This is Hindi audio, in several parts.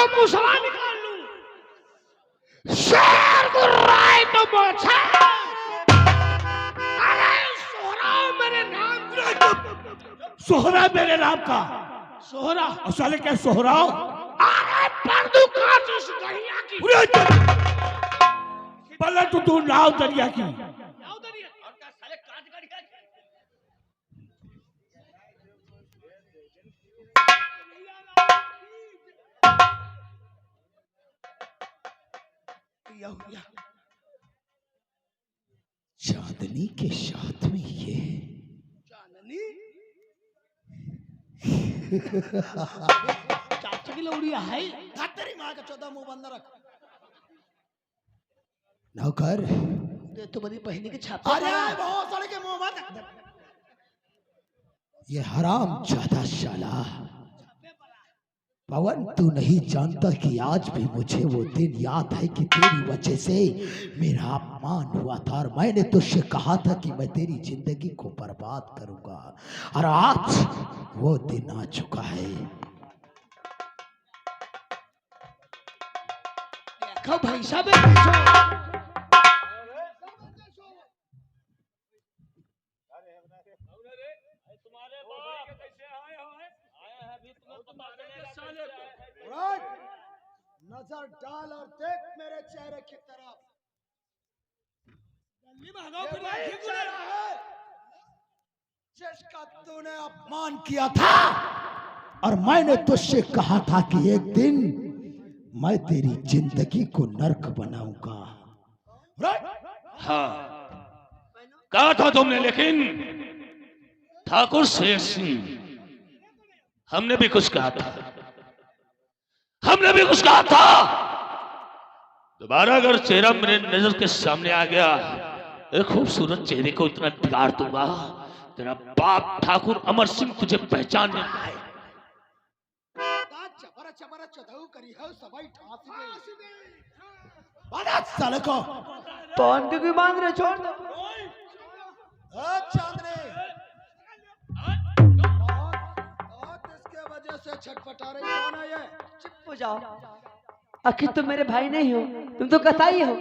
मुसला निकाल लूं। शेर गुर्राए तो मोछे। अरे सोहरा मेरे नाम का। सोहरा मेरे नाम का। सोहरा साले क्या सोहरा? अरे पर्दू काट इस गहिया की। पलट तू नाव दरिया की। नाव दरिया और क्या साले काट गड़िया की। चांदनी के साथ में ये चांदनी चाचा की लौड़िया है। तेरी माँ का 14 मुंह बंद रख। नौकर दे तो बड़ी पहनी के छाप। अरे बहुत सारे के मुंह बंद। ये हराम ज्यादा शाला। पवन तू नहीं जानता कि आज भी मुझे वो दिन याद है कि तेरी वजह से मेरा अपमान हुआ था और मैंने तुझसे कहा था कि मैं तेरी जिंदगी को बर्बाद करूंगा और आज वो दिन आ चुका है। देखो भाई साहब नजर डाल और देख मेरे चेहरे की तरफ। जिसका तूने अपमान किया था और मैंने तुझसे कहा था कि एक दिन मैं तेरी जिंदगी को नर्क बनाऊंगा। हाँ कहा था तुमने, लेकिन ठाकुर शेर सिंह हमने भी कुछ कहा था, हमने भी कुछ कहा था। दोबारा अगर चेहरा मेरे नजर के सामने आ गया, एक खूबसूरत चेहरे को इतना बिगाड़ दूंगा तेरा बाप ठाकुर अमर सिंह तुझे पहचान नहीं पाए। साले को कौन क्योंकि बांध रहे छोड़ दो। चांदनी इसके वजह से छटपटा रही। कौन है ये? चुप हो जाओ, आखिर तुम मेरे भाई नहीं हो, तुम तो कसाई हो।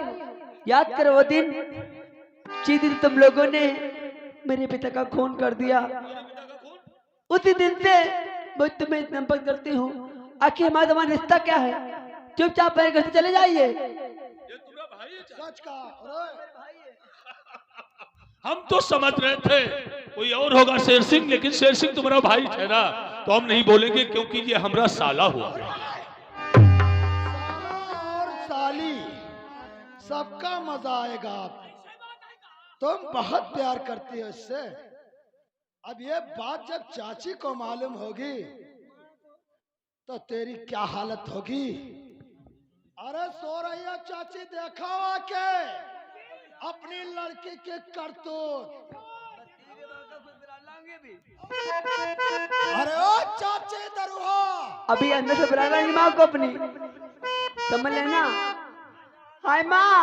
याद करो वो दिन जिस दिन तुम लोगों ने मेरे पिता का खून कर दिया। उसी दिन से मैं तुम्हें इतना नफरत करती हूँ। आखिर हमारा तुम्हारा रिश्ता क्या है? चुपचाप मेरे घर से चले जाइए। सच कहा। हम तो समझ रहे थे कोई और होगा शेर सिंह, लेकिन शेर सिंह तुम्हारा भाई ठहरा तो हम नहीं बोलेंगे क्योंकि ये हमारा साला हुआ। साला और साली सबका मजा आएगा। तुम बहुत प्यार करती हो इससे। अब ये बात जब चाची को मालूम होगी तो तेरी क्या हालत होगी। अरे सो रही है चाची, देखो आके अपनी लड़की के करतूत। अरे ओ चाची दरुहा, अभी अंदर से बुला रही माँ को अपनी, समझ लेना। हाय माँ,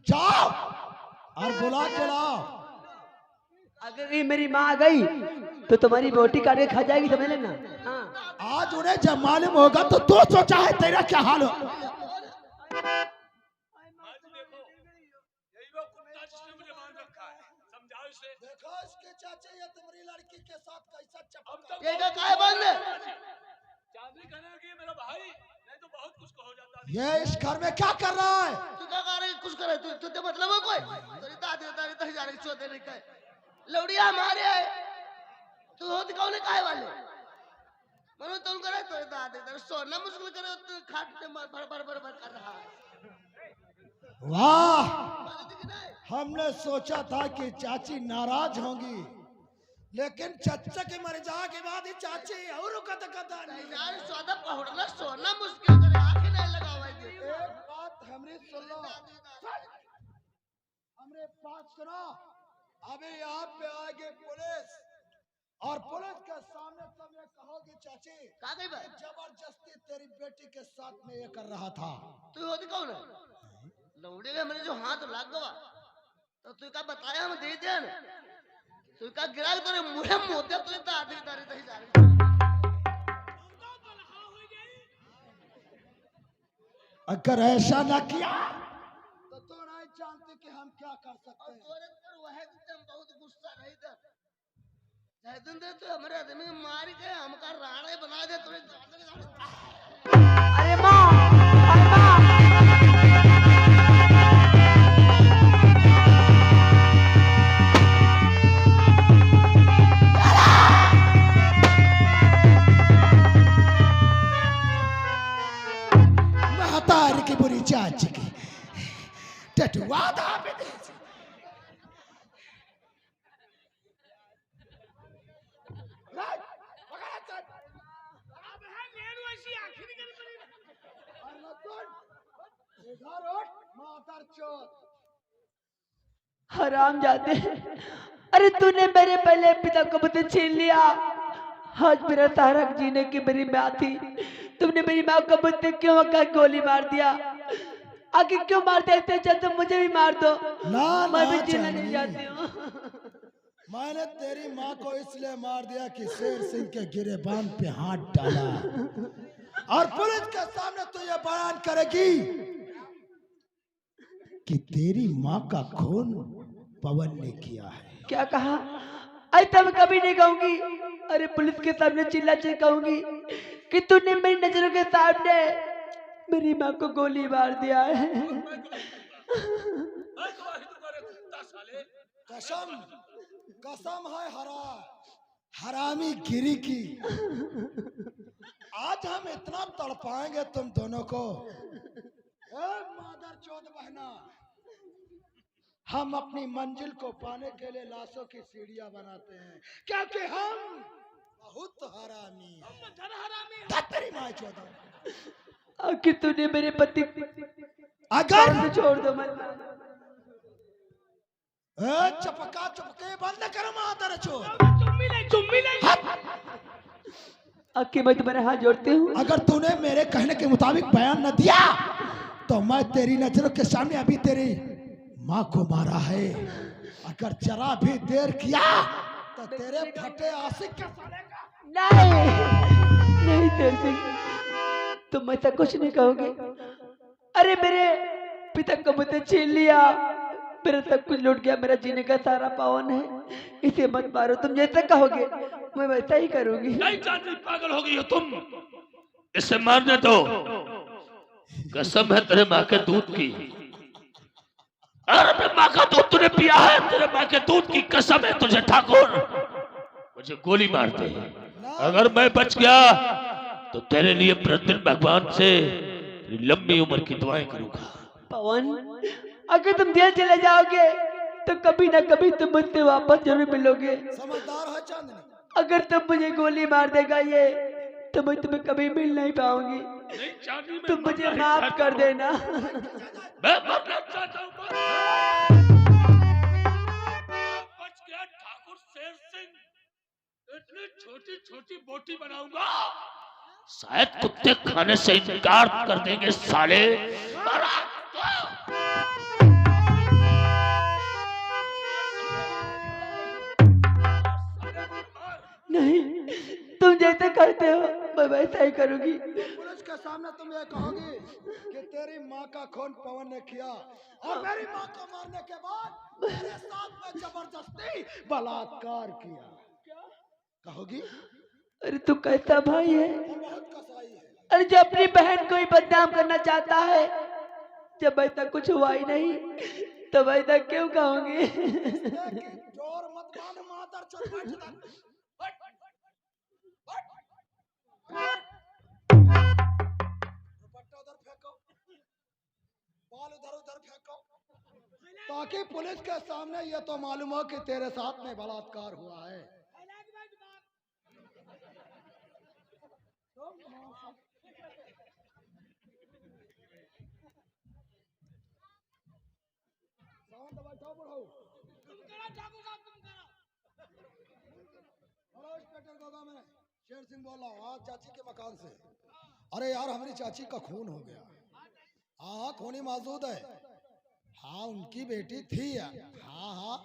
जाओ और बुला के लाओ। अगर ये मेरी माँ आ गई तो तुम्हारी बोटी काट के खा जाएगी, समझ लेना। हाँ। आज उन्हें जब मालूम होगा तो तू सोचा है तेरा क्या हाल हो। देखो इसके चाचे ये तुम्हारी लड़की के साथ कैसा चपका। ये क्या बंद है? मेरा भाई नहीं तो बहुत कुछ हो जाता। ये इस घर में क्या कर रहा है? तू क्या कर रही? कुछ करे तू? तुझे मतलब है कोई? तेरी दादी दादी तो जा रही चोदे नहीं कहे लौड़िया हमारे है। तू होती कौन है काहे वाले? मनो तुम करे तो दादी तेरे सोना मुश्किल करे तो खाट पे भर भर भर भर कर रहा है। वाह, हमने सोचा था कि चाची नाराज होंगी, लेकिन चच्चा के मर जाने के बाद ही चाची और कदा नहीं। यार सौदा पहुड़ना सोना मुश्किल करे आंखें नहीं लगावा। एक बात हमरी सुन लो, हमरे बात सुनो। अभी यहाँ पे आएगी पुलिस और पुलिस के सामने तुम ये कहोगे चाची का गई बा? जबरदस्ती तेरी बेटी के साथ में ये कर रहा था। तू होती कौन है? लौड़े का मेरे जो हाथ लग गवा तो तू का बताया हम दे दे ना। तू का गिरा तो मुहे मोते तो दादी दादी दही जा रही। अगर ऐसा ना किया तो नहीं जानते कि हम क्या कर सकते और हैं। तोरे पर वह दिन बहुत गुस्सा नहीं था जय दिन दे तो हमारे आदमी मार के हमका राणे बना दे तोरे अरे माँ, अरे माँ। महतारी की बुरी चाची की टटुआ था विदेशी। हराम जाते। अरे तूने मेरे पहले पिता को मुझसे छीन लिया। आज मेरा तारक जीने की मेरी माँ थी। तुमने मेरी माँ को मुझसे क्यों आकर गोली मार दिया? आगे क्यों मार देते? जब तुम मुझे भी मार दो, ना, मैं ना, भी जीना नहीं चांदनी। चाहती हूँ। मैंने तेरी माँ को इसलिए मार दिया कि शेर सिंह के गिरेबान पे हाथ डाला और पुलिस के सामने तू ये बयान करेगी कि तेरी माँ का खून पवन ने किया है। क्या कहा? ऐसा मैं कभी नहीं कहूंगी। अरे पुलिस के सामने चिल्ला चिल्ला कहूंगी कि तूने मेरी नजरों के सामने मेरी माँ को गोली मार दिया है। कसम कसम है हरामी गिरी की। आज हम इतना तड़पाएंगे तुम दोनों को। ए मादर चौथ बहना, हम अपनी मंजिल को पाने के लिए लाशों की सीढ़ियां बनाते हैं क्योंकि हम बहुत हरामी हैं। तेरी माँ चौथ। आखिर तूने मेरे पति अगर से छोड़ दो मत। चपका चपके बंद कर मादर चौथ। आखिर मैं तुम्हारे हाथ जोड़ती हूँ। अगर तूने मेरे कहने के मुताबिक बयान न दिया तो मैं तेरी नजरों के सामने अभी तेरी माँ को मारा है। अगर जरा भी देर किया तो तेरे फटे आशिक के साले का नहीं तेरे सिंह, तुम ऐसा कुछ नहीं कहोगे। अरे मेरे पिता को मुझसे छीन लिया, मेरा सब कुछ लूट गया, मेरा जीने का सारा पावन है। इसे मत मारो। तुम जैसा कहोगे मैं वैसा ही करूंगी। नहीं चांदनी, पागल हो गई हो तुम। इसे मारने दो। कसम है तेरे माँ के दूध की। अरे माँ का दूध तूने पिया है? तेरे माँ के दूध की कसम है तुझे ठाकुर। मुझे गोली मार दे। अगर मैं बच गया तो तेरे लिए प्रतिदिन भगवान से लंबी उम्र की दुआएं करूंगा। पवन, अगर तुम जेल चले जाओगे तो कभी ना कभी तुम मुझसे वापस जरूर मिलोगे। समझदार है चांदनी। अगर तुम मुझे गोली मार देगा ये तो मैं तुम्हें कभी मिल नहीं पाऊंगी। नहीं चांदनी, मैं तुम मुझे मरना ही माफ चाहता कर हूं। देना। मैं मरना चाहता हूं। बच गया ठाकुर शेर सिंह। इतनी छोटी छोटी बोटी बनाऊंगा शायद कुत्ते खाने से इनकार कर देंगे साले। नहीं, तुम जैसे कहते हो मैं वैसा ही करूंगी। पुलिस के सामने तुम ये कहोगी कि तेरी माँ का खून पवन ने किया और मेरी माँ को मारने के बाद मेरे साथ में जबरदस्ती बलात्कार किया, कहोगी? अरे तू कैसा भाई है? वो बहुत कसाई है। अरे जो अपनी बहन को ही बदनाम करना चाहता है, जब ऐसा कुछ हुआ ही नहीं तो वैसा क्यों कहूंगी? लेकिन जोर मत मान मादर चोद बैठ जा। दुपट्टा उधर फेंको, बाल उधर उधर फेंको, ताकि पुलिस के सामने ये तो मालूम हो कि तेरे साथ में बलात्कार हुआ है। शेर सिंह बोल रहा हूँ हाँ चाची के मकान से। अरे यार हमारी चाची का खून हो गया। हाँ खूनी मौजूद है। हाँ उनकी बेटी थी यार। हाँ हाँ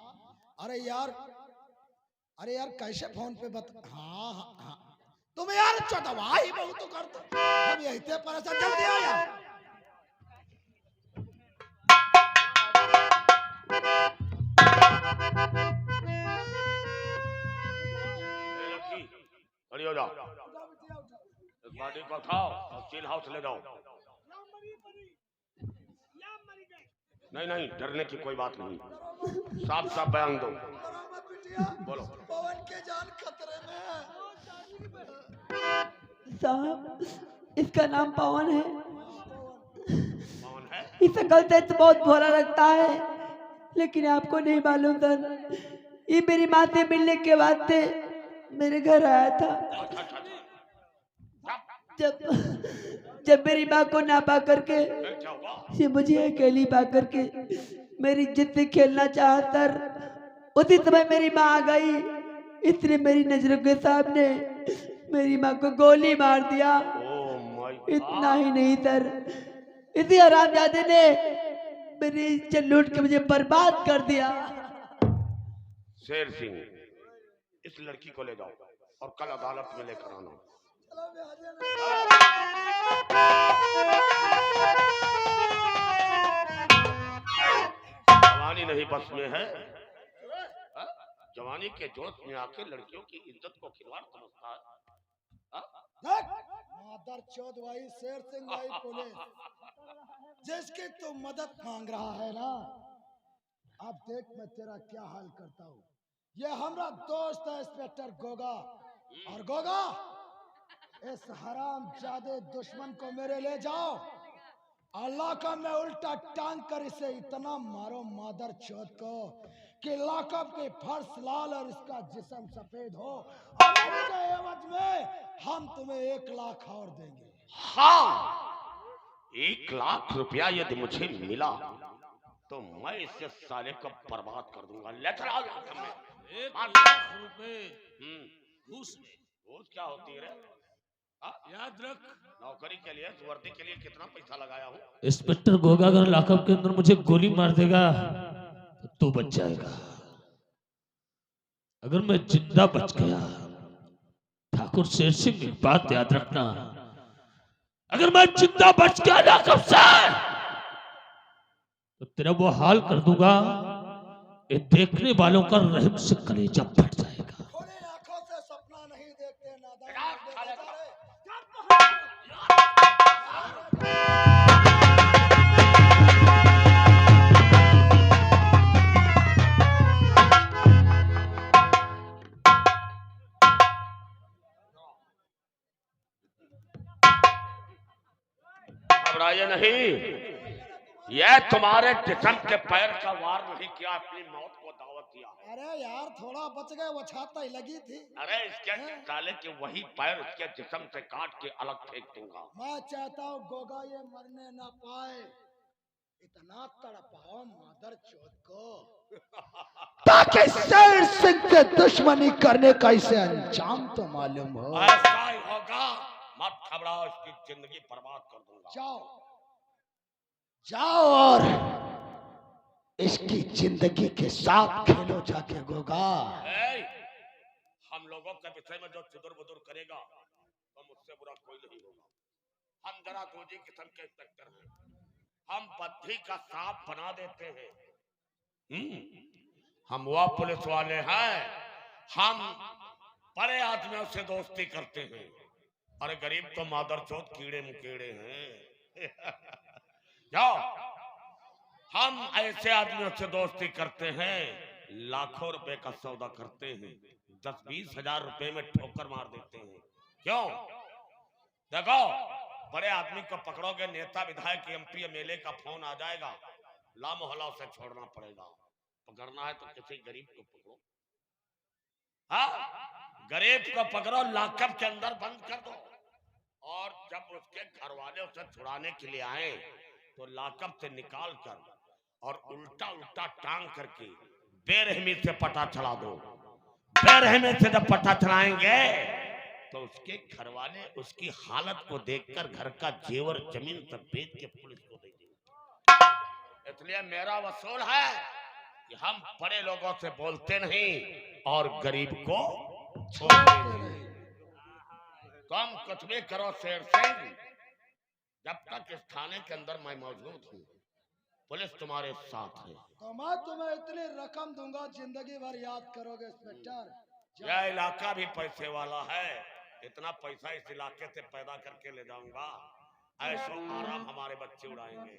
अरे यार कैसे फोन पे हाँ हाँ हाँ तुम यार चटवाई बहुत करते हम यही थे परेशान। जल्दी आ यार लड़की खड़ी हो जाओ, इस बॉडी को उठाओ और स्टील हाउस ले जाओ। नहीं नहीं, डरने की कोई बात नहीं, साफ साफ बयान दो, बोलो। पवन के जान खतरे में है। साहब, इसका नाम पवन है। कौन है? इसे गलते तो बहुत भोला लगता है, लेकिन आपको नहीं मालूम सर, ये मेरी माँ से मिलने के बाद से मेरे घर आया था। अच्छा अच्छा अच्छा, जब मेरी माँ को ना पा करके फिर क्या हुआ? ये मुझे अकेली पा करके मेरी इज्जत से खेलना चाहा सर, उसी समय मेरी माँ आ गई, इसने मेरी नजरों के सामने मेरी माँ को गोली मार दिया। Oh my God. इतना ही नहीं सर, इसी हरामजादे ने मेरी इज्जत लूट के मुझे बर्बाद कर दिया। शेर सिंह, इस लड़की को ले जाओ और कल अदालत में लेकर आना। जवानी नहीं बस में है, हाँ? जवानी के जोश में आके लड़कियों की इज्जत को खिलवाड़ समझता है। मादर चौध भाई शेर सिंह भाई पुलिस, जिसकी तू मदद मांग रहा है ना, अब देख मैं तेरा क्या हाल करता हूँ। ये हमारा दोस्त है इंस्पेक्टर गोगा, और गोगा इस हराम जादे दुश्मन को मेरे ले जाओ, अल्लाह का मैं उल्टा टांग कर इसे इतना मारो मादर चौथ को कि लाकब के फर्श लाल और इसका जिस्म सफेद हो, और उसके एवज में हम तुम्हें 1 लाख और देंगे। हाँ, 1 लाख रुपया यदि मुझे मिला तो मैं इससे साले को बर्बाद कर दूंगा। ले चला 1 लाख रुपए घूस में। घूस क्या होती है रे? हाँ? याद रख, नौकरी के लिए, वर्दी के लिए कितना पैसा लगाया हूँ। इंस्पेक्टर गोगा अगर लॉकअप के अंदर मुझे गोली मार देगा तो तू बच जाएगा। अगर मैं जिंदा बच गया, ठाकुर शेर सिंह एक बात याद रखना, अगर मैं जिंदा बच गया लॉकअप से तो तेरा वो हाल कर दूंगा, ये देखने वालों का रहम से कलेजा फट जाएगा। खुली आंखों से सपना नहीं देखते नादान। घबराइए नहीं, यह तुम्हारे जिस्म के पैर का वार नहीं किया, अपनी मौत को दावत दिया। अरे यार थोड़ा बच गए, वो छाता ही लगी थी। अरे इसके साले के वही पैर उसके जिस्म से काट के अलग फेंक दूंगा। मैं चाहता हूँ गोगा ये मरने ना पाए, इतना तड़पाओ मादर चौथ को ताकि शेर सिंह से दुश्मनी करने का इसे अंजाम तो मालूम हो। ऐसा ही होगा, मत घबराओ, इसकी जिंदगी बर्बाद कर दूंगा। जाओ जाओ और इसकी जिंदगी के साथ खेलो जाके गोगा। हम लोगों के विषय में जो चुदुर बुदुर करेगा तो मुझसे बुरा कोई नहीं होगा। हम जरा दूजी किस्म के इंस्पेक्टर हैं, हम बद्धी का सांप बना देते हैं। हम वो पुलिस वाले हैं, हम बड़े आदमियों से दोस्ती करते हैं, और गरीब तो मादरचोद कीड़े मुकेड़े हैं। जाओ, हम ऐसे आदमियों से दोस्ती करते हैं, लाखों रुपए का सौदा करते हैं, 10-20 हजार रुपए में ठोकर मार देते हैं। क्यों? देखो, बड़े आदमी को पकड़ोगे, नेता विधायक एमपी एमएलए का फोन आ जाएगा, ला मोहल्ला उसे छोड़ना पड़ेगा। पकड़ना है तो किसी गरीब को पकड़ो, हाँ, गरीब को पकड़ो, लॉकअप के अंदर बंद कर दो, और जब उसके घर वाले उसे छुड़ाने के लिए आए तो लॉकअप से निकाल कर और उल्टा उल्टा टांग करके बेरहमी से पता चला दो। बेरहमी से जब पता चलाएंगे तो उसके घर वाले उसकी हालत को देखकर घर का जेवर जमीन सब बेच के पुलिस को दे देंगे। इसलिए मेरा वसूल है कि हम बड़े लोगों से बोलते नहीं और गरीब को छोड़ते नहीं। तुम कुछ भी करो शेर सिंह, जब तक इस थाने के अंदर मैं मौजूद हूँ पुलिस तुम्हारे साथ है। तो मैं तुम्हें इतनी रकम दूंगा, जिंदगी भर याद करोगे इंस्पेक्टर। यह इलाका भी पैसे वाला है, इतना पैसा इस इलाके से पैदा करके ले जाऊंगा, ऐशो आराम हमारे बच्चे उड़ाएंगे।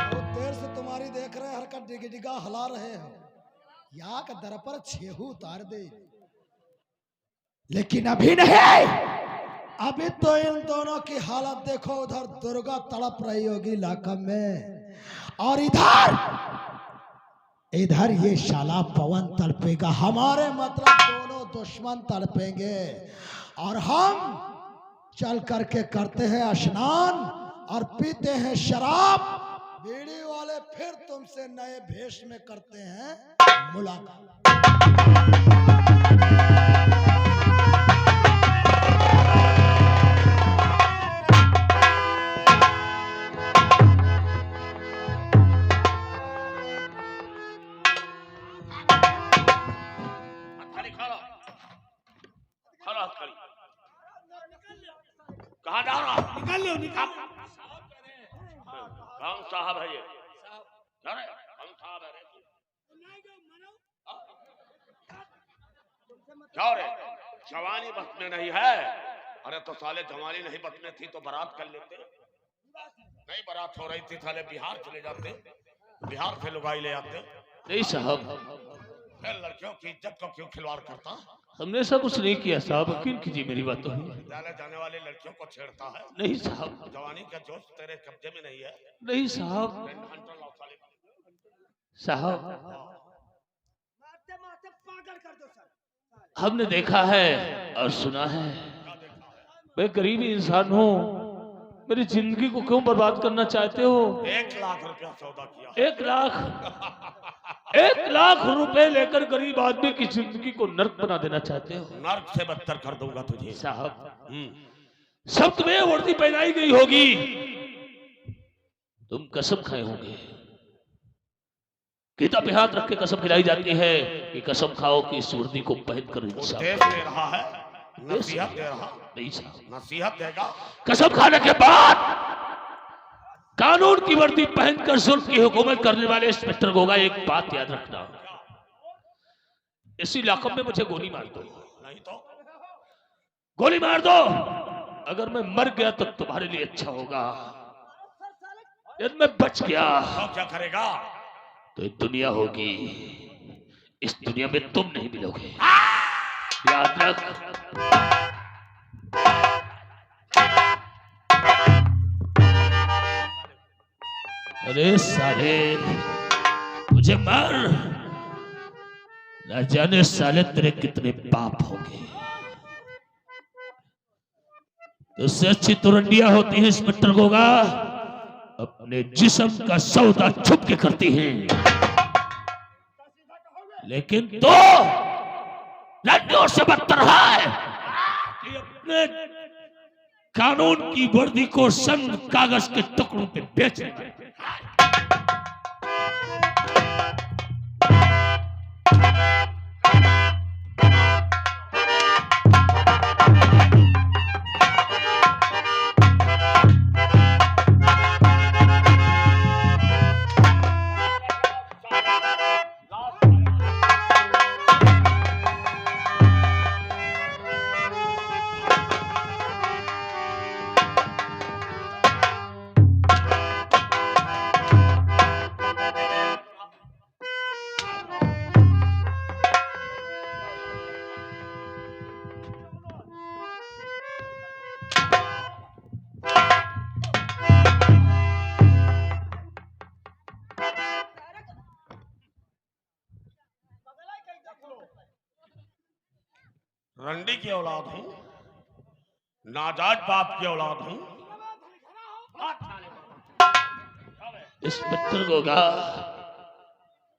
बहुत देर से तुम्हारी देख रहे, हरकत डिगा हिला रहे हो, यहाँ का दर पर छेहू उतार दे। लेकिन अभी नहीं। अभी तो इन दोनों की हालत देखो, उधर दुर्गा तड़प रही होगी इलाका में, और इधर ये शाला पवन तड़पेगा। हमारे मतलब दोनों दुश्मन तड़पेंगे, और हम चल करके करते हैं स्नान और पीते हैं शराब। बीड़ी वाले फिर तुमसे नए भेष में करते हैं मुलाकात। कहाँ जा रहा? निकल लो, निकल। कौन साहब है ये? अरे कौन साहब है रे? क्या रे? जवानी बस में नहीं है? अरे तो साले जवानी नहीं बस में थी तो बारात कर लेते। नहीं बारात हो रही थी, साले बिहार चले जाते, बिहार से लुगाई ले आते। नहीं साहब, फिर लड़कियों की इज्जत को क्यों खिलवाड़ करता? हमने ऐसा कुछ नहीं किया साहब, यकीन कीजिए मेरी बातों में। जाने जाने वाली लड़कियों को छेड़ता है? नहीं साहब। जवानी का जोश तेरे कब्जे में नहीं है? नहीं साहब। साहब हमने देखा है और सुना है, मैं गरीबी इंसान हूँ, मेरी जिंदगी को क्यों बर्बाद करना चाहते हो? 1 लाख रुपया सौदा किया। 1 लाख रुपए लेकर गरीब आदमी की जिंदगी को नर्क बना देना चाहते हो? नर्क से बदतर कर दूंगा तुझे। साहब सब तुम्हें वर्दी पहनाई गई होगी, तुम कसम खाए होंगे, गीता पे हाथ रख के कसम खिलाई जाती है कि कसम खाओ कि इस वर्दी को पहनकर इंसान देश दे रहा है, नसीहत दे रहा। नहीं साहब, नसीहत देगा। कसम खाने के बाद कानून की वर्दी पहनकर जुल्म की हुकूमत करने वाले इंस्पेक्टर गोगा, एक बात याद रखना, इसी इलाके में मुझे गोली मार दो, नहीं तो गोली मार दो, अगर मैं मर गया तो तुम्हारे लिए अच्छा होगा, यदि मैं बच गया तो क्या करेगा? तो एक दुनिया होगी, इस दुनिया में तुम नहीं मिलोगे, याद रख। अरे साले मुझे मार, न जाने साले तेरे कितने पाप होंगे। उससे अच्छी तुरंडियां होती हैं इंस्पेक्टर गोगा, अपने जिस्म का सौदा छुप के करती हैं, लेकिन तो लड्डू से बदतर है कि अपने कानून की वर्दी को संग कागज के टुकड़ों पे बेच रहे हैं। रंडी की औलाद हूँ, नाजायज बाप की औलाद हूँ। इंस्पेक्टर गोगा,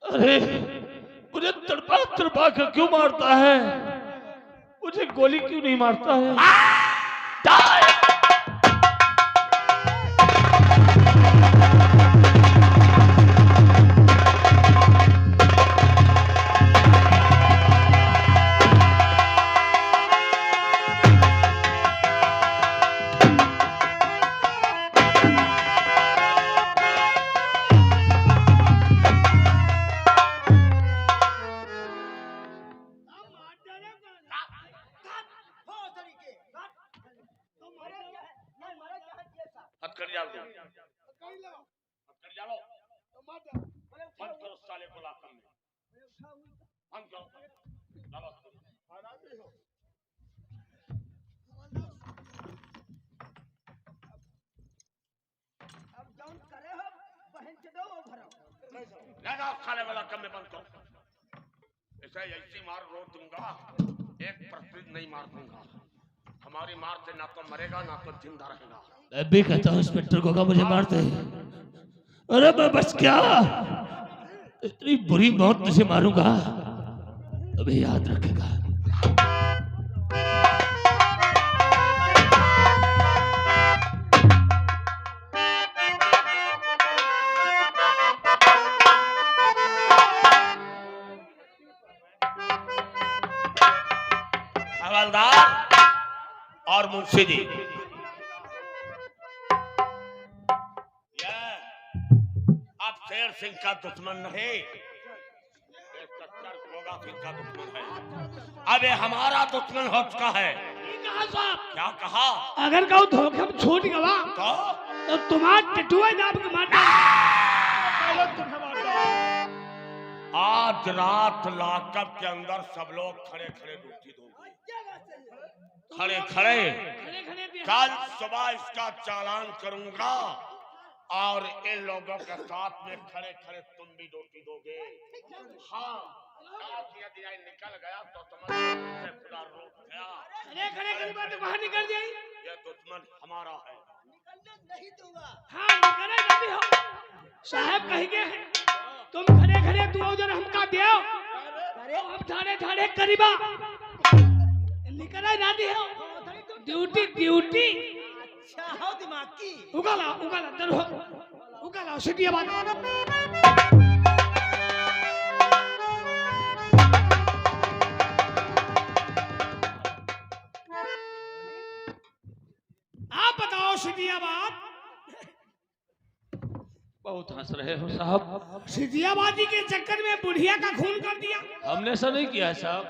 अरे मुझे तड़पा तड़पा कर क्यों मारता है? मुझे गोली क्यों नहीं मारता है? कर जाओ, बंद करो साले को लाकर में, बंद करो, चलो। ना साले वाला कम में बंद करो, ऐसे ऐसी मार रोक दूंगा, एक प्रतिदिन नहीं मार दूंगा। हमारी मार से ना तो मरेगा ना तो जिंदा रहेगा। मैं भी कहता हूँ इंस्पेक्टर को मुझे मारते। अरे मैं बस क्या इतनी बुरी मौत तुझे मारूंगा, अभी याद रखेगा। हवलदार और मुंशी जी, अब शेर सिंह का दुश्मन नहीं, ये सत्तर गोगा सिंह का दुश्मन है। अब ये हमारा दुश्मन हो चुका है। क्या कहा? अगर कहूँ धोखे में छूट गवा तो तुम्हारा टटुआ दाब के मारना। आज रात लॉकअप के अंदर सब लोग खड़े खड़े ड्यूटी दोगे, खड़े खड़े। कल सुबह इसका चालान करूंगा और इन लोगों के साथ में खड़े खड़े तुम भी ड्यूटी दोगे। हाँ, यदि निकल गया तो तुम्हारे खुदा रोक गया। खड़े खड़े की बात बाहर निकल जाए। ये दुश्मन हमारा है। नहीं दूंगा। हाँ निकले जल्दी हो। साहब कहेंगे तुम खड़े खड़े तू उधर हमका देओ, हम ठाणे ठाणे करीबा निकले ना दियो। ड्यूटी ड्यूटी अच्छा हो दिमाग की। उगाला उगाला दर हो उगाला सीधी बात। आप बताओ सिद्धियाबाद। बहुत हंस रहे हो साहब। सिद्धियाबादी के चक्कर में बुढ़िया का खून कर दिया। हमने ऐसा नहीं किया है साहब।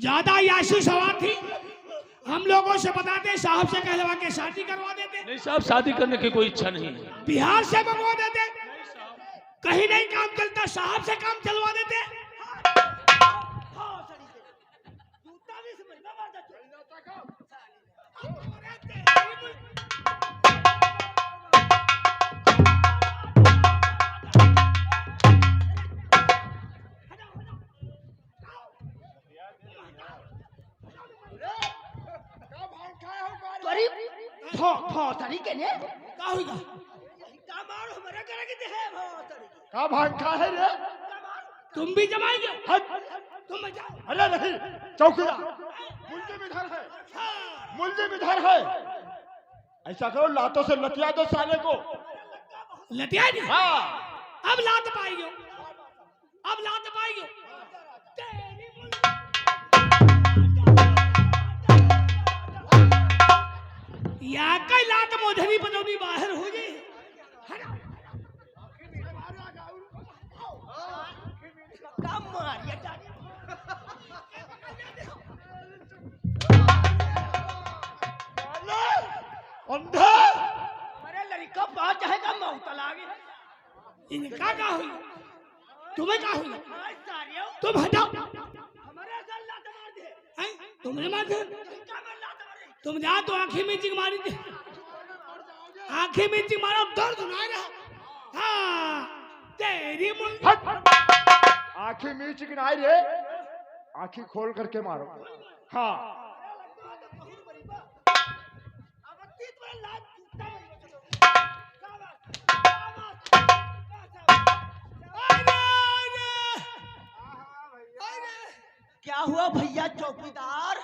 ज्यादा याशी सवार थी, हम लोगों से बताते, साहब से कहलवा के शादी करवा देते। नहीं साहब, शादी करने की कोई इच्छा नहीं है। बिहार से मंगवा देते, कहीं नहीं काम चलता साहब से काम चलवा देते। तरीके ने का होगा? का भांग खा है रे? तुम भी जमाएंगे? तुम मजा। अरे नहीं, चौकीदार मुलजिम इधर है, मुलजिम इधर है। ऐसा करो, लातों से लतिया दो साले को। लतिया दी? हाँ, अब लात पाएंगे, अब लात पाएंगे। या कई लात मोधनी पदौनी बाहर हो गई। काम मार ये अंधा। अरे लड़का बात जाएगा मौतला आगे। इनका क्या हुई? तुम्हें क्या हुई? सारियों तुम हटाओ। हमारे साथ लात मार दे। हैं? तुमने मार दिया? इनका मैं लात मारे। तुम जा तो आंखें में चिक मारी थी, आंखें में चिक मारा, दर्द सुना रहा। हाँ तेरी मुंह। आंखें मीच गिनाई रे, आंखें खोल करके मारो। हाँ, क्या हुआ भैया चौकीदार?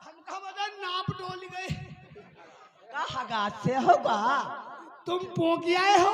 हमका बदन नाप डोल गए। का हगात से होगा? तुम पोकियाए हो।